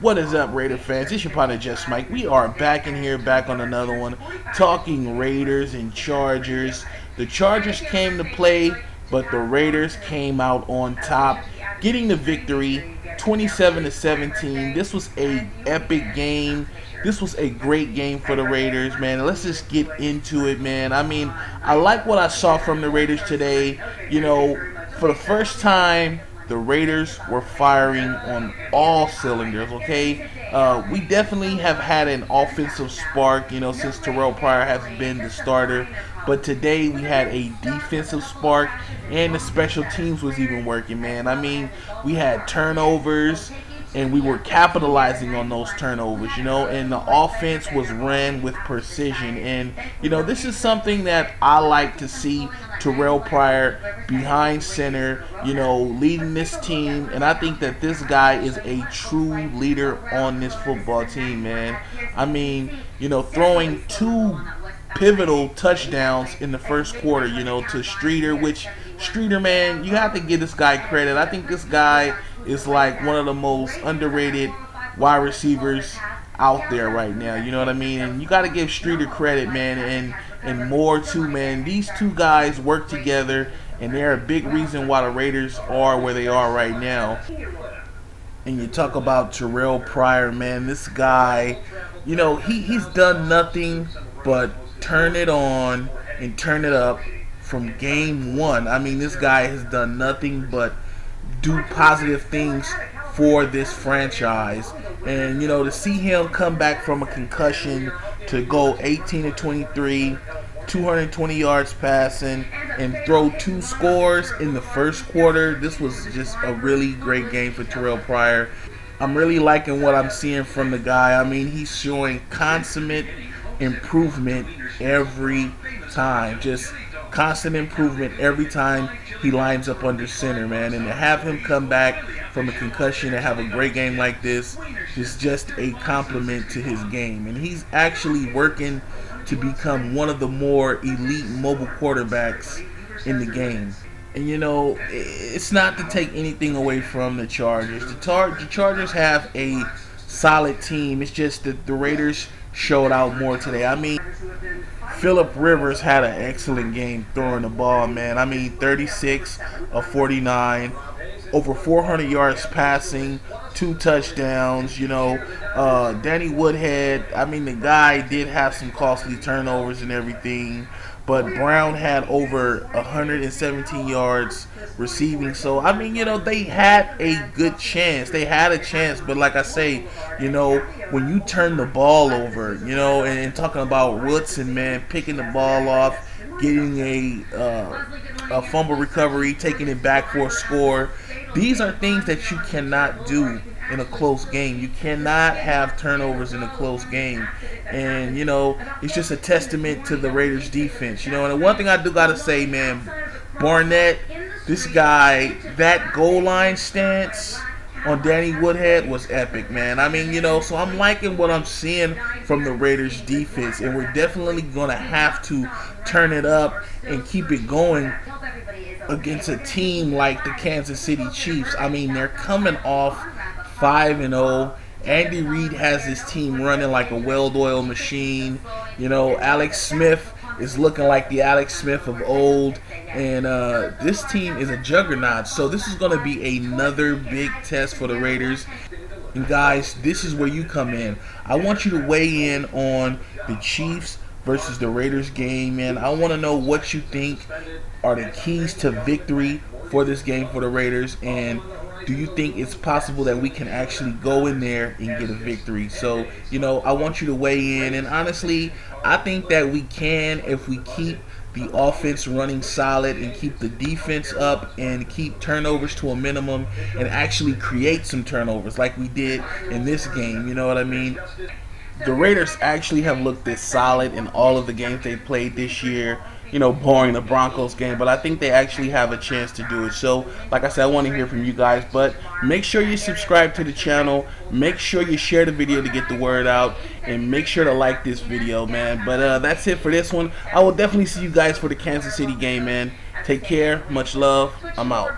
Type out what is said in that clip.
What is up, Raider fans? It's your partner, Just Mike. We are back in here, back on another one, talking Raiders and Chargers. The Chargers came to play, but the Raiders came out on top, getting the victory, 27-17. This was an epic game. This was a great game for the Raiders, man. Let's just get into it, man. I mean, I like what I saw from the Raiders today. You know, for the first time, the Raiders were firing on all cylinders, okay? We definitely have had an offensive spark, you know, since Terrelle Pryor has been the starter. But today we had a defensive spark, and the special teams was even working, man. I mean, we had turnovers, and we were capitalizing on those turnovers, you know, and the offense was ran with precision. And, you know, this is something that I like to see. Terrelle Pryor behind center, you know, leading this team. And I think that this guy is a true leader on this football team, man. I mean, you know, throwing two pivotal touchdowns in the first quarter, you know, to Streeter, which Streeter, man, you have to give this guy credit. I think this guy is like one of the most underrated wide receivers out there right now, you know what I mean? And you got to give Streeter credit, man, and more too, man. These two guys work together, and they're a big reason why the Raiders are where they are right now. And you talk about Terrelle Pryor, man, this guy, you know, he's done nothing but turn it on and turn it up from game one. I mean, this guy has done nothing but do positive things for this franchise. And, you know, to see him come back from a concussion to go 18-23, 220 yards passing, and throw two scores in the first quarter, this was just a really great game for Terrelle Pryor. I'm really liking what I'm seeing from the guy. I mean, he's showing consummate improvement every time. Just constant improvement every time he lines up under center, man. And to have him come back from a concussion and have a great game like this is just a compliment to his game. And he's actually working to become one of the more elite mobile quarterbacks in the game. And, you know, it's not to take anything away from the Chargers. The Chargers have a solid team. It's just that the Raiders showed out more today. I mean, Phillip Rivers had an excellent game throwing the ball, man. I mean, 36 of 49, over 400 yards passing, 2 touchdowns, you know. Danny Woodhead, I mean, the guy did have some costly turnovers and everything, but Brown had over 117 yards receiving. So, I mean, you know, they had a good chance. They had a chance, but like I say, you know, when you turn the ball over, you know, and talking about Woodson, man, picking the ball off, getting a fumble recovery, taking it back for a score, these are things that you cannot do in a close game. You cannot have turnovers in a close game. And, you know, it's just a testament to the Raiders defense, you know. And one thing I do got to say, man, Barnett, this guy, that goal line stance on Danny Woodhead was epic, man. I mean, you know, so I'm liking what I'm seeing from the Raiders defense, and we're definitely going to have to turn it up and keep it going against a team like the Kansas City Chiefs. I mean, they're coming off 5-0. Andy Reid has his team running like a well-oiled machine. You know, Alex Smith is looking like the Alex Smith of old, and this team is a juggernaut. So this is going to be another big test for the Raiders. And guys, this is where you come in. I want you to weigh in on the Chiefs versus the Raiders game, man. I want to know what you think are the keys to victory for this game for the Raiders, and do you think it's possible that we can actually go in there and get a victory? So, you know, I want you to weigh in. And honestly, I think that we can if we keep the offense running solid and keep the defense up and keep turnovers to a minimum and actually create some turnovers like we did in this game. You know what I mean? The Raiders actually have looked this solid in all of the games they played this year, you know, barring the Broncos game, but I think they actually have a chance to do it. So, like I said, I want to hear from you guys, but make sure you subscribe to the channel, make sure you share the video to get the word out, and make sure to like this video, man. But that's it for this one. I will definitely see you guys for the Kansas City game, man. Take care, much love, I'm out.